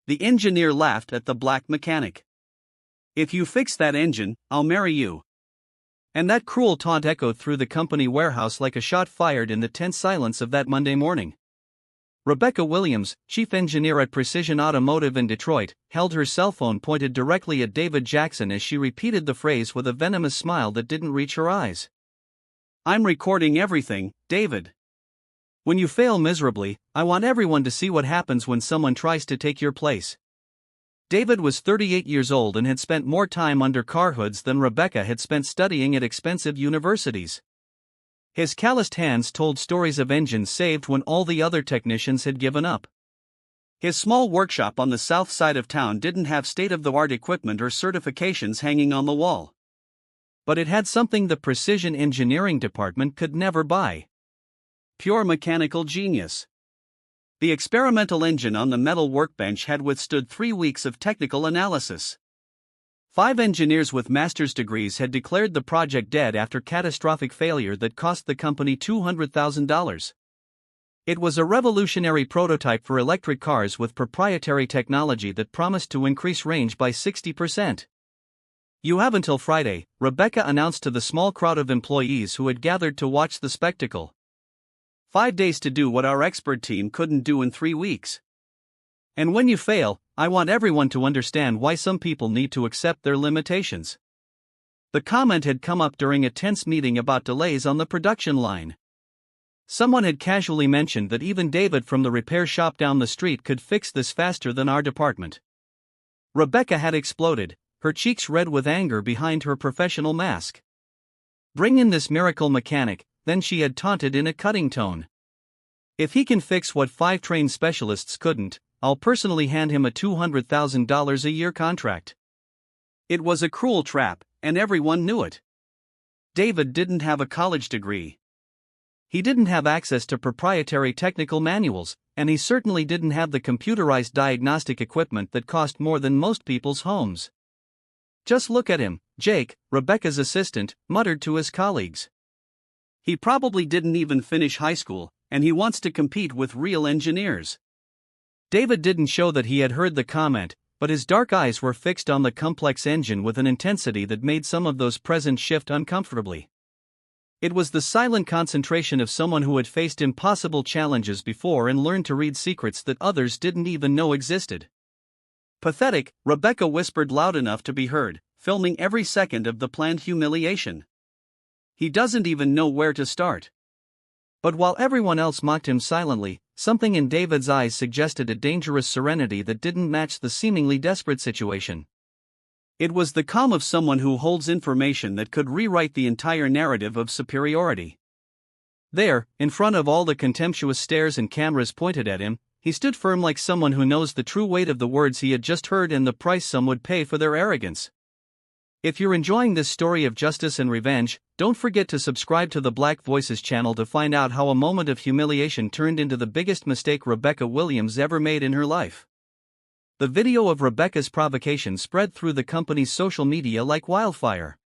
The engineer laughed at the black mechanic. "If you fix that engine, I'll marry you." And that cruel taunt echoed through the company warehouse like a shot fired in the tense silence of that Monday morning. Rebecca Williams, chief engineer at Precision Automotive in Detroit, held her cell phone pointed directly at David Jackson as she repeated the phrase with a venomous smile that didn't reach her eyes. "I'm recording everything, David. When you fail miserably, I want everyone to see what happens when someone tries to take your place." David was 38 years old and had spent more time under car hoods than Rebecca had spent studying at expensive universities. His calloused hands told stories of engines saved when all the other technicians had given up. His small workshop on the south side of town didn't have state-of-the-art equipment or certifications hanging on the wall. But it had something the precision engineering department could never buy: pure mechanical genius. The experimental engine on the metal workbench had withstood 3 weeks of technical analysis. 5 engineers with master's degrees had declared the project dead after catastrophic failure that cost the company $200,000. It was a revolutionary prototype for electric cars with proprietary technology that promised to increase range by 60%. "You have until Friday," Rebecca announced to the small crowd of employees who had gathered to watch the spectacle. "5 days to do what our expert team couldn't do in 3 weeks. And when you fail, I want everyone to understand why some people need to accept their limitations." The comment had come up during a tense meeting about delays on the production line. Someone had casually mentioned that even David from the repair shop down the street could fix this faster than our department. Rebecca had exploded, her cheeks red with anger behind her professional mask. "Bring in this miracle mechanic," then she had taunted in a cutting tone. "If he can fix what 5 trained specialists couldn't, I'll personally hand him a $200,000 a year contract." It was a cruel trap, and everyone knew it. David didn't have a college degree. He didn't have access to proprietary technical manuals, and he certainly didn't have the computerized diagnostic equipment that cost more than most people's homes. "Just look at him," Jake, Rebecca's assistant, muttered to his colleagues. "He probably didn't even finish high school, and he wants to compete with real engineers." David didn't show that he had heard the comment, but his dark eyes were fixed on the complex engine with an intensity that made some of those present shift uncomfortably. It was the silent concentration of someone who had faced impossible challenges before and learned to read secrets that others didn't even know existed. "Pathetic," Rebecca whispered loud enough to be heard, filming every second of the planned humiliation. "He doesn't even know where to start." But while everyone else mocked him silently, something in David's eyes suggested a dangerous serenity that didn't match the seemingly desperate situation. It was the calm of someone who holds information that could rewrite the entire narrative of superiority. There, in front of all the contemptuous stares and cameras pointed at him, he stood firm like someone who knows the true weight of the words he had just heard and the price some would pay for their arrogance. If you're enjoying this story of justice and revenge, don't forget to subscribe to the Black Voices channel to find out how a moment of humiliation turned into the biggest mistake Rebecca Williams ever made in her life. The video of Rebecca's provocation spread through the company's social media like wildfire.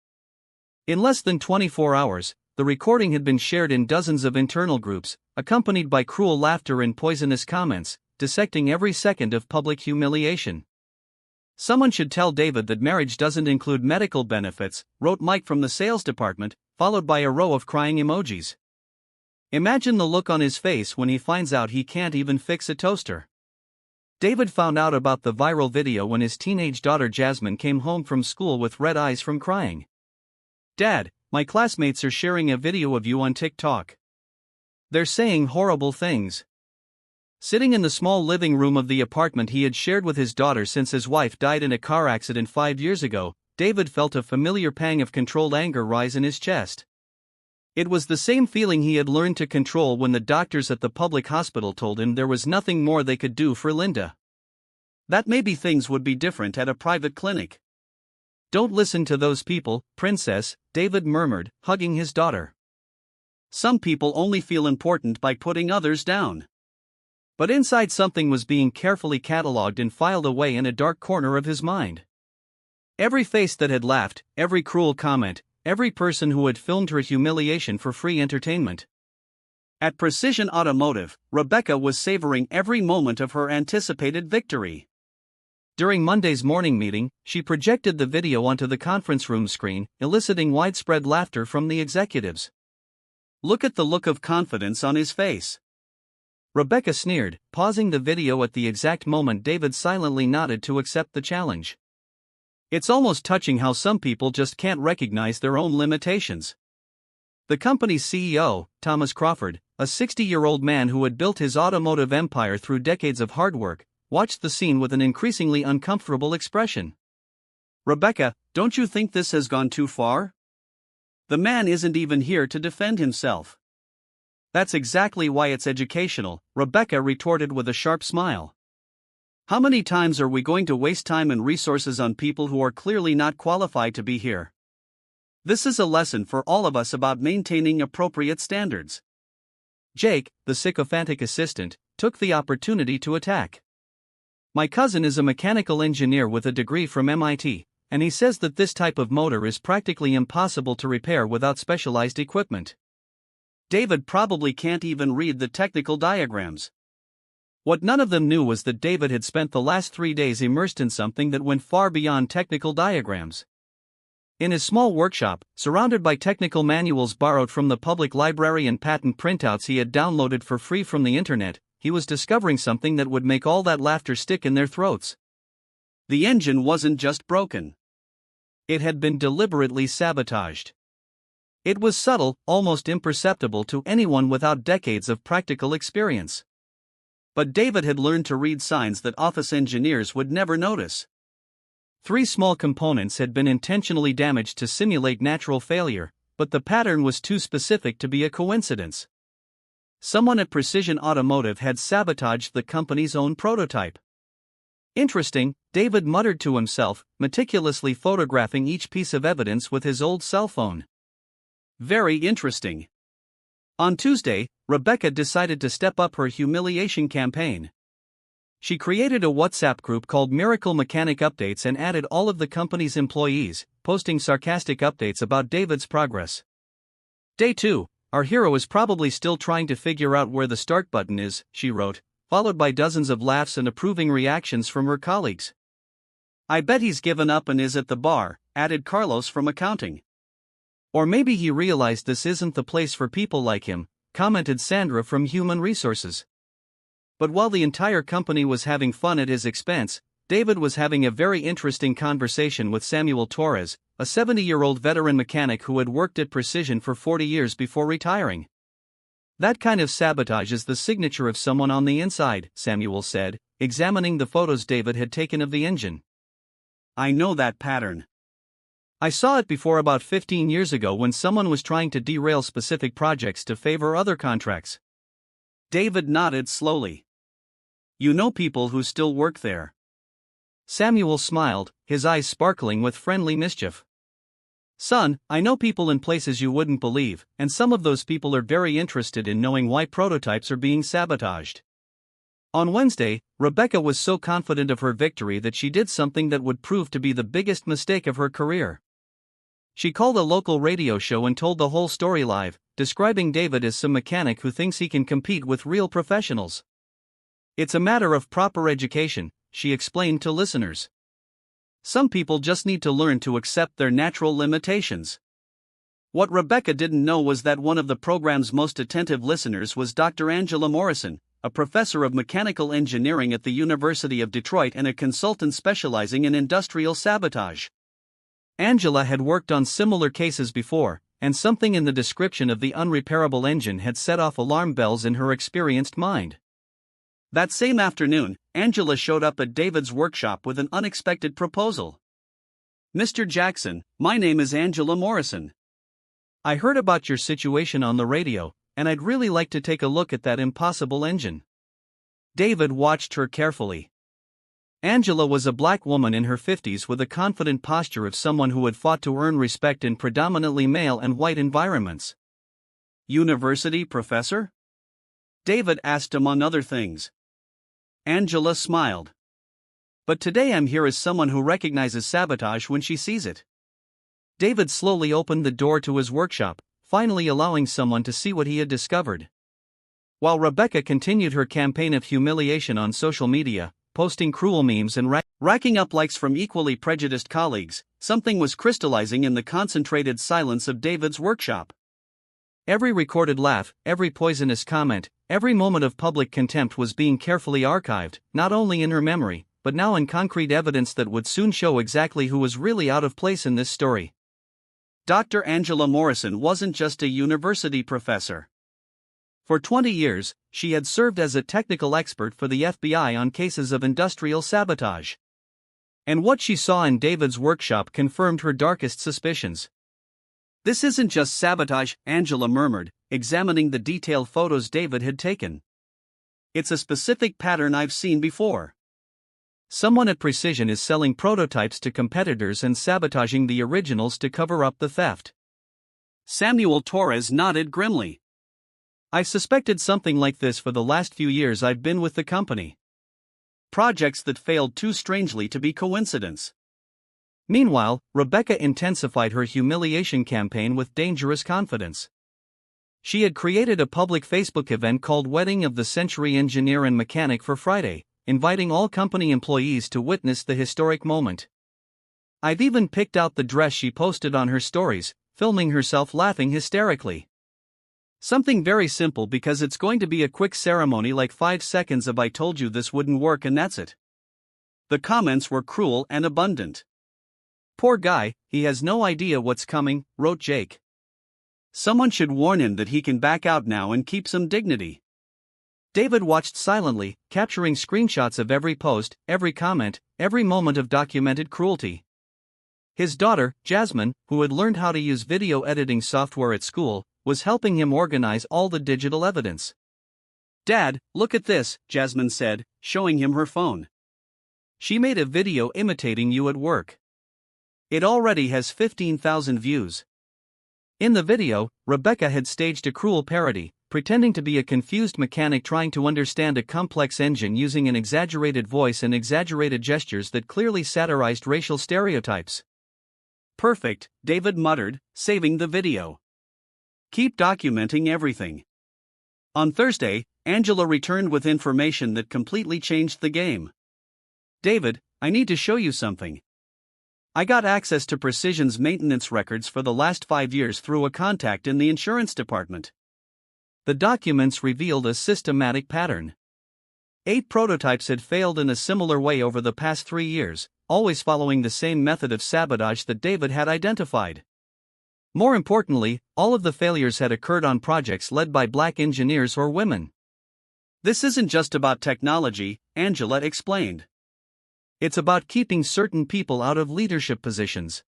In less than 24 hours, the recording had been shared in dozens of internal groups, accompanied by cruel laughter and poisonous comments, dissecting every second of public humiliation. "Someone should tell David that marriage doesn't include medical benefits," wrote Mike from the sales department, followed by a row of crying emojis. "Imagine the look on his face when he finds out he can't even fix a toaster." David found out about the viral video when his teenage daughter Jasmine came home from school with red eyes from crying. "Dad, my classmates are sharing a video of you on TikTok. They're saying horrible things." Sitting in the small living room of the apartment he had shared with his daughter since his wife died in a car accident 5 years ago, David felt a familiar pang of controlled anger rise in his chest. It was the same feeling he had learned to control when the doctors at the public hospital told him there was nothing more they could do for Linda. That maybe things would be different at a private clinic. "Don't listen to those people, Princess," David murmured, hugging his daughter. "Some people only feel important by putting others down." But inside something was being carefully catalogued and filed away in a dark corner of his mind. Every face that had laughed, every cruel comment, every person who had filmed her humiliation for free entertainment. At Precision Automotive, Rebecca was savoring every moment of her anticipated victory. During Monday's morning meeting, she projected the video onto the conference room screen, eliciting widespread laughter from the executives. "Look at the look of confidence on his face," Rebecca sneered, pausing the video at the exact moment David silently nodded to accept the challenge. "It's almost touching how some people just can't recognize their own limitations." The company's CEO, Thomas Crawford, a 60-year-old man who had built his automotive empire through decades of hard work, watched the scene with an increasingly uncomfortable expression. "Rebecca, don't you think this has gone too far? The man isn't even here to defend himself." "That's exactly why it's educational," Rebecca retorted with a sharp smile. "How many times are we going to waste time and resources on people who are clearly not qualified to be here? This is a lesson for all of us about maintaining appropriate standards." Jake, the sycophantic assistant, took the opportunity to attack. "My cousin is a mechanical engineer with a degree from MIT, and he says that this type of motor is practically impossible to repair without specialized equipment. David probably can't even read the technical diagrams." What none of them knew was that David had spent the last 3 days immersed in something that went far beyond technical diagrams. In his small workshop, surrounded by technical manuals borrowed from the public library and patent printouts he had downloaded for free from the internet, he was discovering something that would make all that laughter stick in their throats. The engine wasn't just broken. It had been deliberately sabotaged. It was subtle, almost imperceptible to anyone without decades of practical experience. But David had learned to read signs that office engineers would never notice. 3 small components had been intentionally damaged to simulate natural failure, but the pattern was too specific to be a coincidence. Someone at Precision Automotive had sabotaged the company's own prototype. "Interesting," David muttered to himself, meticulously photographing each piece of evidence with his old cell phone. "Very interesting." On Tuesday, Rebecca decided to step up her humiliation campaign. She created a WhatsApp group called Miracle Mechanic Updates and added all of the company's employees, posting sarcastic updates about David's progress. "Day 2, our hero is probably still trying to figure out where the start button is," she wrote, followed by dozens of laughs and approving reactions from her colleagues. "I bet he's given up and is at the bar," added Carlos from accounting. "Or maybe he realized this isn't the place for people like him," commented Sandra from Human Resources. But while the entire company was having fun at his expense, David was having a very interesting conversation with Samuel Torres, a 70-year-old veteran mechanic who had worked at Precision for 40 years before retiring. "That kind of sabotage is the signature of someone on the inside," Samuel said, examining the photos David had taken of the engine. "I know that pattern. I saw it before about 15 years ago when someone was trying to derail specific projects to favor other contracts." David nodded slowly. "You know people who still work there?" Samuel smiled, his eyes sparkling with friendly mischief. "Son, I know people in places you wouldn't believe, and some of those people are very interested in knowing why prototypes are being sabotaged." On Wednesday, Rebecca was so confident of her victory that she did something that would prove to be the biggest mistake of her career. She called a local radio show and told the whole story live, describing David as some mechanic who thinks he can compete with real professionals. "It's a matter of proper education," she explained to listeners. "Some people just need to learn to accept their natural limitations." What Rebecca didn't know was that one of the program's most attentive listeners was Dr. Angela Morrison, a professor of mechanical engineering at the University of Detroit and a consultant specializing in industrial sabotage. Angela had worked on similar cases before, and something in the description of the unrepairable engine had set off alarm bells in her experienced mind. That same afternoon, Angela showed up at David's workshop with an unexpected proposal. "Mr. Jackson, my name is Angela Morrison. I heard about your situation on the radio, and I'd really like to take a look at that impossible engine." David watched her carefully. Angela was a black woman in her 50s with a confident posture of someone who had fought to earn respect in predominantly male and white environments. "University professor?" David asked among other things. Angela smiled. "But today I'm here as someone who recognizes sabotage when she sees it." David slowly opened the door to his workshop, finally allowing someone to see what he had discovered. While Rebecca continued her campaign of humiliation on social media, posting cruel memes and racking up likes from equally prejudiced colleagues, something was crystallizing in the concentrated silence of David's workshop. Every recorded laugh, every poisonous comment, every moment of public contempt was being carefully archived, not only in her memory, but now in concrete evidence that would soon show exactly who was really out of place in this story. Dr. Angela Morrison wasn't just a university professor. For 20 years, she had served as a technical expert for the FBI on cases of industrial sabotage. And what she saw in David's workshop confirmed her darkest suspicions. "This isn't just sabotage," Angela murmured, examining the detailed photos David had taken. "It's a specific pattern I've seen before. Someone at Precision is selling prototypes to competitors and sabotaging the originals to cover up the theft." Samuel Torres nodded grimly. "I've suspected something like this for the last few years I've been with the company. Projects that failed too strangely to be coincidence." Meanwhile, Rebecca intensified her humiliation campaign with dangerous confidence. She had created a public Facebook event called Wedding of the Century Engineer and Mechanic for Friday, inviting all company employees to witness the historic moment. "I've even picked out the dress she posted on her stories, filming herself laughing hysterically. Something very simple because it's going to be a quick ceremony, like 5 seconds of 'I told you this wouldn't work' and that's it." The comments were cruel and abundant. "Poor guy, he has no idea what's coming," wrote Jake. "Someone should warn him that he can back out now and keep some dignity." David watched silently, capturing screenshots of every post, every comment, every moment of documented cruelty. His daughter, Jasmine, who had learned how to use video editing software at school, was helping him organize all the digital evidence. "Dad, look at this," Jasmine said, showing him her phone. "She made a video imitating you at work. It already has 15,000 views." In the video, Rebecca had staged a cruel parody, pretending to be a confused mechanic trying to understand a complex engine using an exaggerated voice and exaggerated gestures that clearly satirized racial stereotypes. "Perfect," David muttered, saving the video. "Keep documenting everything." On Thursday, Angela returned with information that completely changed the game. "David, I need to show you something. I got access to Precision's maintenance records for the last 5 years through a contact in the insurance department." The documents revealed a systematic pattern. 8 prototypes had failed in a similar way over the past 3 years, always following the same method of sabotage that David had identified. More importantly, all of the failures had occurred on projects led by black engineers or women. "This isn't just about technology," Angela explained. "It's about keeping certain people out of leadership positions.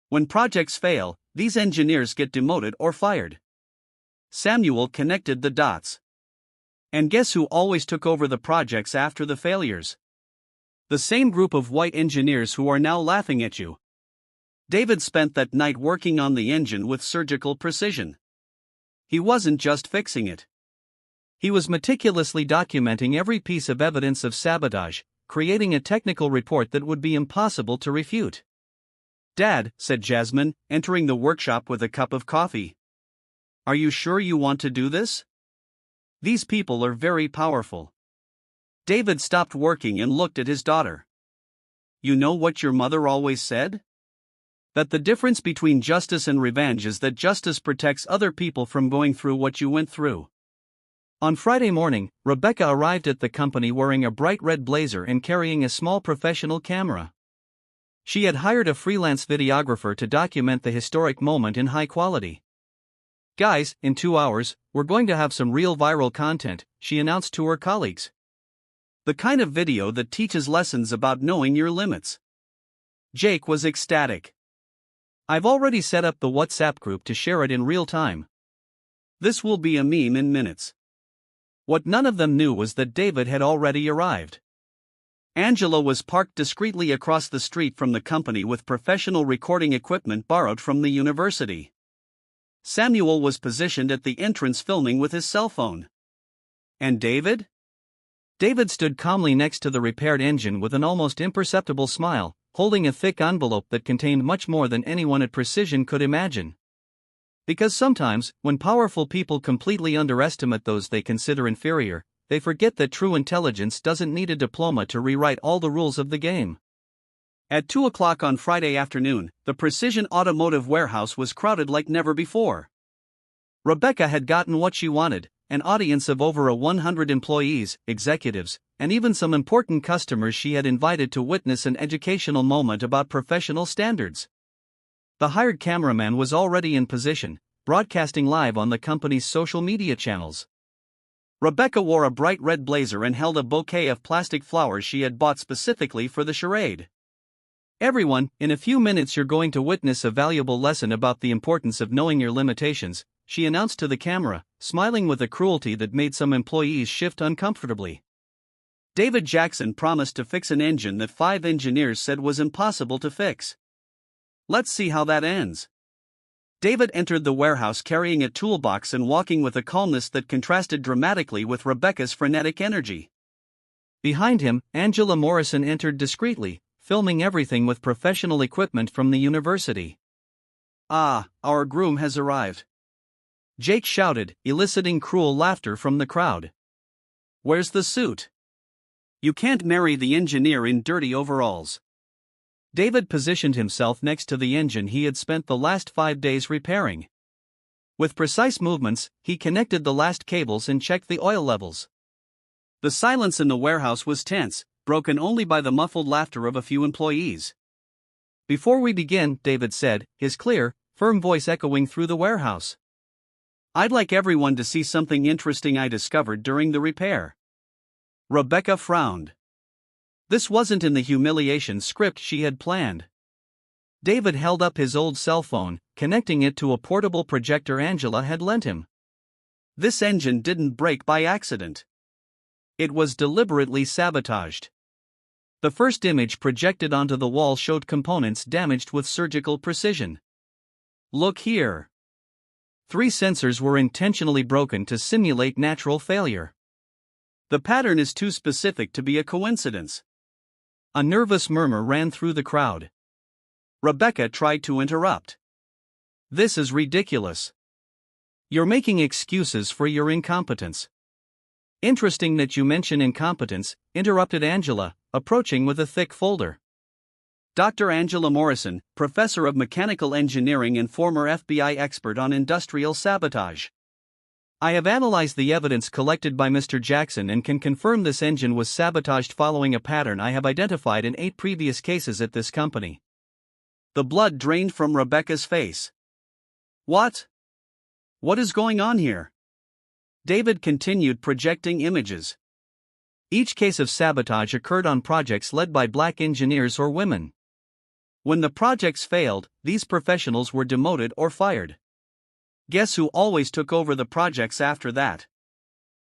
When projects fail, these engineers get demoted or fired." Samuel connected the dots. "And guess who always took over the projects after the failures? The same group of white engineers who are now laughing at you." David spent that night working on the engine with surgical precision. He wasn't just fixing it. He was meticulously documenting every piece of evidence of sabotage, creating a technical report that would be impossible to refute. "Dad," said Jasmine, entering the workshop with a cup of coffee. "Are you sure you want to do this? These people are very powerful." David stopped working and looked at his daughter. "You know what your mother always said? That the difference between justice and revenge is that justice protects other people from going through what you went through." On Friday morning, Rebecca arrived at the company wearing a bright red blazer and carrying a small professional camera. She had hired a freelance videographer to document the historic moment in high quality. "Guys, in 2 hours, we're going to have some real viral content," she announced to her colleagues. "The kind of video that teaches lessons about knowing your limits." Jake was ecstatic. "I've already set up the WhatsApp group to share it in real time. This will be a meme in minutes." What none of them knew was that David had already arrived. Angela was parked discreetly across the street from the company with professional recording equipment borrowed from the university. Samuel was positioned at the entrance filming with his cell phone. And David? David stood calmly next to the repaired engine with an almost imperceptible smile, holding a thick envelope that contained much more than anyone at Precision could imagine. Because sometimes, when powerful people completely underestimate those they consider inferior, they forget that true intelligence doesn't need a diploma to rewrite all the rules of the game. At 2 o'clock on Friday afternoon, the Precision Automotive warehouse was crowded like never before. Rebecca had gotten what she wanted, an audience of over 100 employees, executives, and even some important customers she had invited to witness an educational moment about professional standards. The hired cameraman was already in position, broadcasting live on the company's social media channels. Rebecca wore a bright red blazer and held a bouquet of plastic flowers she had bought specifically for the charade. "Everyone, in a few minutes you're going to witness a valuable lesson about the importance of knowing your limitations," she announced to the camera, smiling with a cruelty that made some employees shift uncomfortably. David Jackson promised to fix an engine that 5 engineers said was impossible to fix. Let's see how that ends. David entered the warehouse carrying a toolbox and walking with a calmness that contrasted dramatically with Rebecca's frenetic energy. Behind him, Angela Morrison entered discreetly, filming everything with professional equipment from the university. "Ah, our groom has arrived," Jake shouted, eliciting cruel laughter from the crowd. "Where's the suit? You can't marry the engineer in dirty overalls." David positioned himself next to the engine he had spent the last 5 days repairing. With precise movements, he connected the last cables and checked the oil levels. The silence in the warehouse was tense, broken only by the muffled laughter of a few employees. "Before we begin," David said, his clear, firm voice echoing through the warehouse, "I'd like everyone to see something interesting I discovered during the repair." Rebecca frowned. This wasn't in the humiliation script she had planned. David held up his old cell phone, connecting it to a portable projector Angela had lent him. "This engine didn't break by accident. It was deliberately sabotaged." The first image projected onto the wall showed components damaged with surgical precision. "Look here." 3 sensors were intentionally broken to simulate natural failure. "The pattern is too specific to be a coincidence." A nervous murmur ran through the crowd. Rebecca tried to interrupt. "This is ridiculous. You're making excuses for your incompetence." "Interesting that you mention incompetence," interrupted Angela, approaching with a thick folder. Dr. Angela Morrison, professor of mechanical engineering and former FBI expert on industrial sabotage. "I have analyzed the evidence collected by Mr. Jackson and can confirm this engine was sabotaged following a pattern I have identified in 8 previous cases at this company." The blood drained from Rebecca's face. "What? What is going on here?" David continued projecting images. Each case of sabotage occurred on projects led by black engineers or women. When the projects failed, these professionals were demoted or fired. Guess who always took over the projects after that?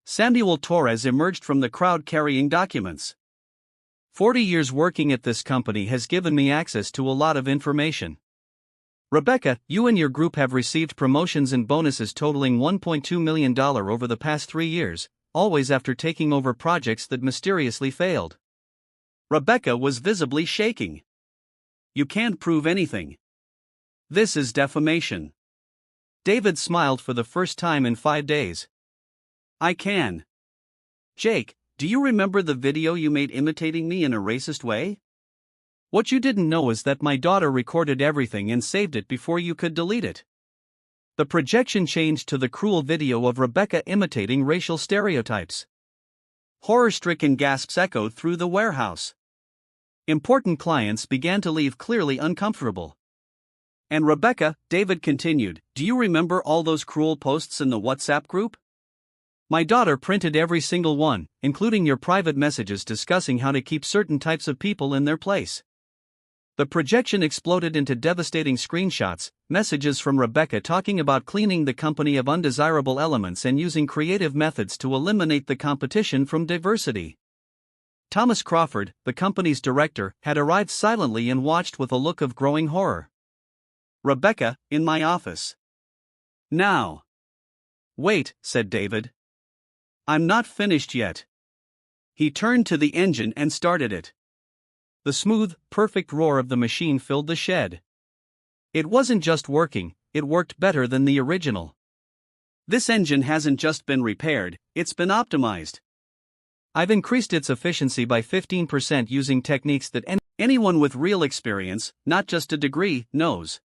Samuel Torres emerged from the crowd carrying documents. 40 years working at this company has given me access to a lot of information. Rebecca, you and your group have received promotions and bonuses totaling $1.2 million over the past 3 years, always after taking over projects that mysteriously failed." Rebecca was visibly shaking. "You can't prove anything. This is defamation." David smiled for the first time in 5 days. "I can. Jake, do you remember the video you made imitating me in a racist way? What you didn't know is that my daughter recorded everything and saved it before you could delete it." The projection changed to the cruel video of Rebecca imitating racial stereotypes. Horror-stricken gasps echoed through the warehouse. Important clients began to leave clearly uncomfortable. "And Rebecca," David continued, "do you remember all those cruel posts in the WhatsApp group? My daughter printed every single one, including your private messages discussing how to keep certain types of people in their place." The projection exploded into devastating screenshots, messages from Rebecca talking about cleaning the company of undesirable elements and using creative methods to eliminate the competition from diversity. Thomas Crawford, the company's director, had arrived silently and watched with a look of growing horror. "Rebecca, in my office. Now." "Wait," said David. "I'm not finished yet." He turned to the engine and started it. The smooth, perfect roar of the machine filled the shed. It wasn't just working, it worked better than the original. "This engine hasn't just been repaired, it's been optimized. I've increased its efficiency by 15% using techniques that anyone with real experience, not just a degree, knows.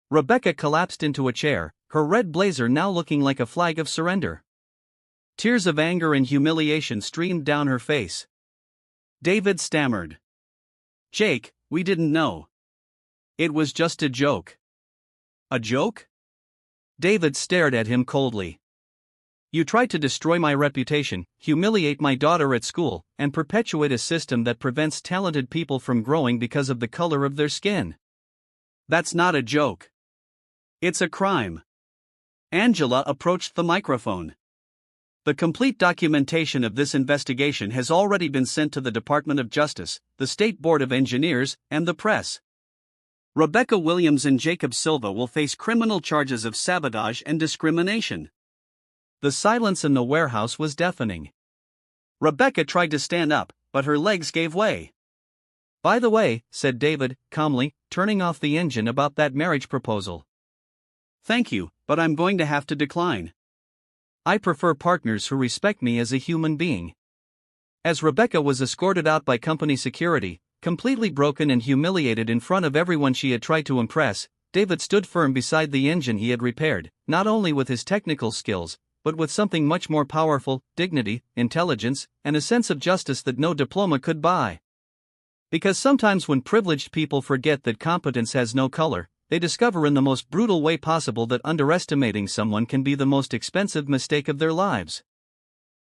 Rebecca collapsed into a chair, her red blazer now looking like a flag of surrender. Tears of anger and humiliation streamed down her face. David stammered. "Jake, we didn't know. It was just a joke." "A joke?" David stared at him coldly. "You tried to destroy my reputation, humiliate my daughter at school, and perpetuate a system that prevents talented people from growing because of the color of their skin. That's not a joke. It's a crime." Angela approached the microphone. "The complete documentation of this investigation has already been sent to the Department of Justice, the State Board of Engineers, and the press. Rebecca Williams and Jacob Silva will face criminal charges of sabotage and discrimination." The silence in the warehouse was deafening. Rebecca tried to stand up, but her legs gave way. "By the way," said David, calmly, turning off the engine, "about that marriage proposal." "Thank you, but I'm going to have to decline. I prefer partners who respect me as a human being." As Rebecca was escorted out by company security, completely broken and humiliated in front of everyone she had tried to impress, David stood firm beside the engine he had repaired, not only with his technical skills, but with something much more powerful: dignity, intelligence, and a sense of justice that no diploma could buy. Because sometimes when privileged people forget that competence has no color, they discover in the most brutal way possible that underestimating someone can be the most expensive mistake of their lives.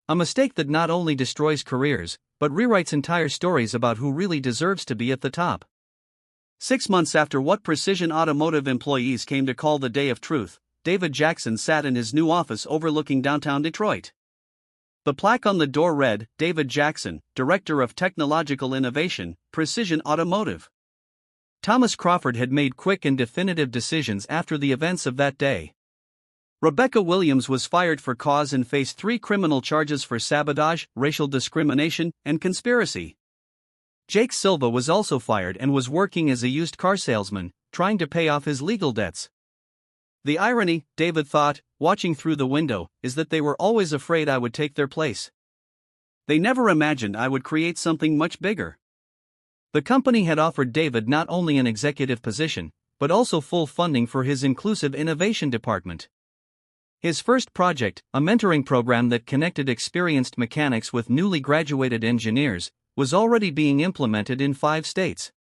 A mistake that not only destroys careers, but rewrites entire stories about who really deserves to be at the top. 6 months after what Precision Automotive employees came to call the Day of Truth, David Jackson sat in his new office overlooking downtown Detroit. The plaque on the door read, "David Jackson, Director of Technological Innovation, Precision Automotive." Thomas Crawford had made quick and definitive decisions after the events of that day. Rebecca Williams was fired for cause and faced 3 criminal charges for sabotage, racial discrimination, and conspiracy. Jake Silva was also fired and was working as a used car salesman, trying to pay off his legal debts. The irony, David thought, watching through the window, is that they were always afraid I would take their place. They never imagined I would create something much bigger. The company had offered David not only an executive position, but also full funding for his inclusive innovation department. His first project, a mentoring program that connected experienced mechanics with newly graduated engineers, was already being implemented in 5 states.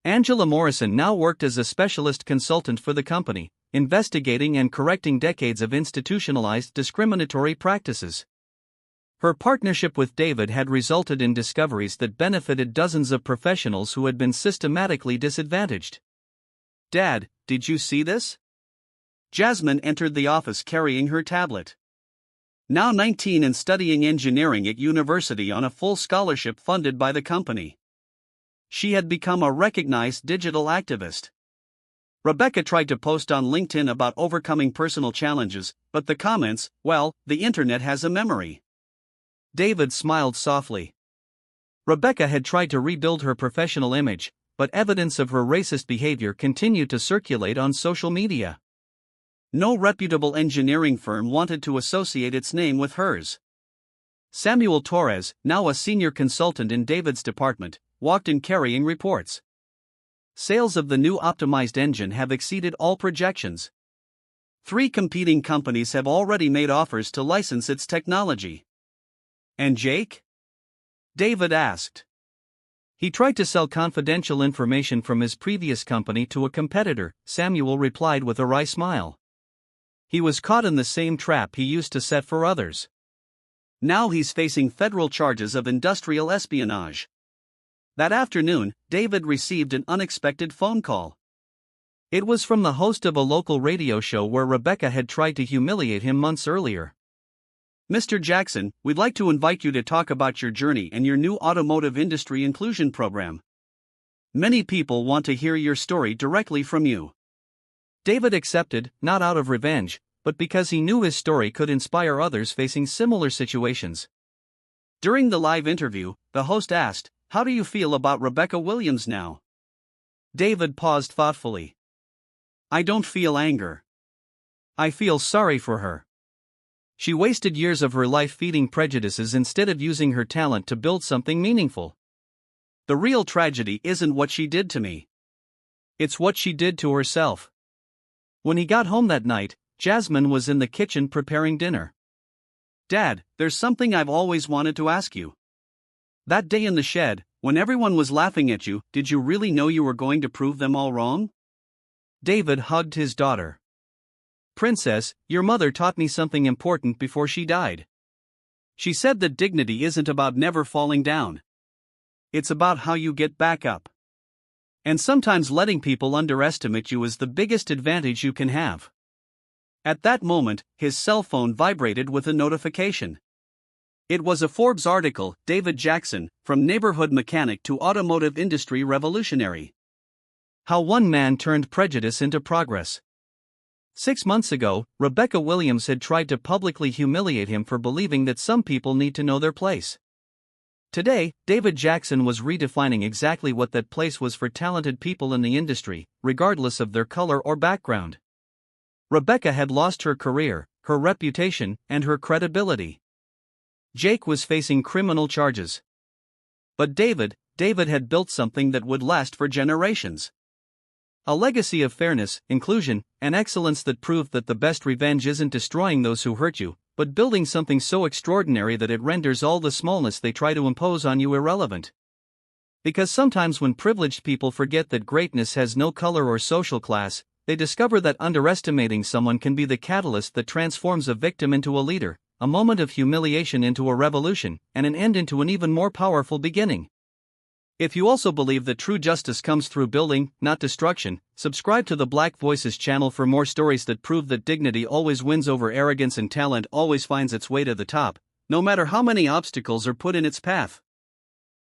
Angela Morrison now worked as a specialist consultant for the company, investigating and correcting decades of institutionalized discriminatory practices. Her partnership with David had resulted in discoveries that benefited dozens of professionals who had been systematically disadvantaged. "Dad, did you see this?" Jasmine entered the office carrying her tablet. Now 19 and studying engineering at university on a full scholarship funded by the company. She had become a recognized digital activist. Rebecca tried to post on LinkedIn about overcoming personal challenges, but the comments, well, the internet has a memory. David smiled softly. Rebecca had tried to rebuild her professional image, but evidence of her racist behavior continued to circulate on social media. No reputable engineering firm wanted to associate its name with hers. Samuel Torres, now a senior consultant in David's department, walked in carrying reports. Sales of the new optimized engine have exceeded all projections. 3 competing companies have already made offers to license its technology. "And Jake?" David asked. "He tried to sell confidential information from his previous company to a competitor," Samuel replied with a wry smile. "He was caught in the same trap he used to set for others. Now he's facing federal charges of industrial espionage." That afternoon, David received an unexpected phone call. It was from the host of a local radio show where Rebecca had tried to humiliate him months earlier. "Mr. Jackson, we'd like to invite you to talk about your journey and your new automotive industry inclusion program. Many people want to hear your story directly from you." David accepted, not out of revenge, but because he knew his story could inspire others facing similar situations. During the live interview, the host asked, "How do you feel about Rebecca Williams now?" David paused thoughtfully. "I don't feel anger. I feel sorry for her. She wasted years of her life feeding prejudices instead of using her talent to build something meaningful. The real tragedy isn't what she did to me. It's what she did to herself. When he got home that night, Jasmine was in the kitchen preparing dinner. "Dad, there's something I've always wanted to ask you. That day in the shed, when everyone was laughing at you, did you really know you were going to prove them all wrong?" David hugged his daughter. "Princess, your mother taught me something important before she died. She said that dignity isn't about never falling down. It's about how you get back up. And sometimes letting people underestimate you is the biggest advantage you can have." At that moment, his cell phone vibrated with a notification. It was a Forbes article, David Jackson, from neighborhood mechanic to automotive industry revolutionary. How one man turned prejudice into progress. 6 months ago, Rebecca Williams had tried to publicly humiliate him for believing that some people need to know their place. Today, David Jackson was redefining exactly what that place was for talented people in the industry, regardless of their color or background. Rebecca had lost her career, her reputation, and her credibility. Jake was facing criminal charges. But David had built something that would last for generations. A legacy of fairness, inclusion, and excellence that proved that the best revenge isn't destroying those who hurt you, but building something so extraordinary that it renders all the smallness they try to impose on you irrelevant. Because sometimes when privileged people forget that greatness has no color or social class, they discover that underestimating someone can be the catalyst that transforms a victim into a leader, a moment of humiliation into a revolution, and an end into an even more powerful beginning. If you also believe that true justice comes through building, not destruction, subscribe to the Black Voices channel for more stories that prove that dignity always wins over arrogance and talent always finds its way to the top, no matter how many obstacles are put in its path.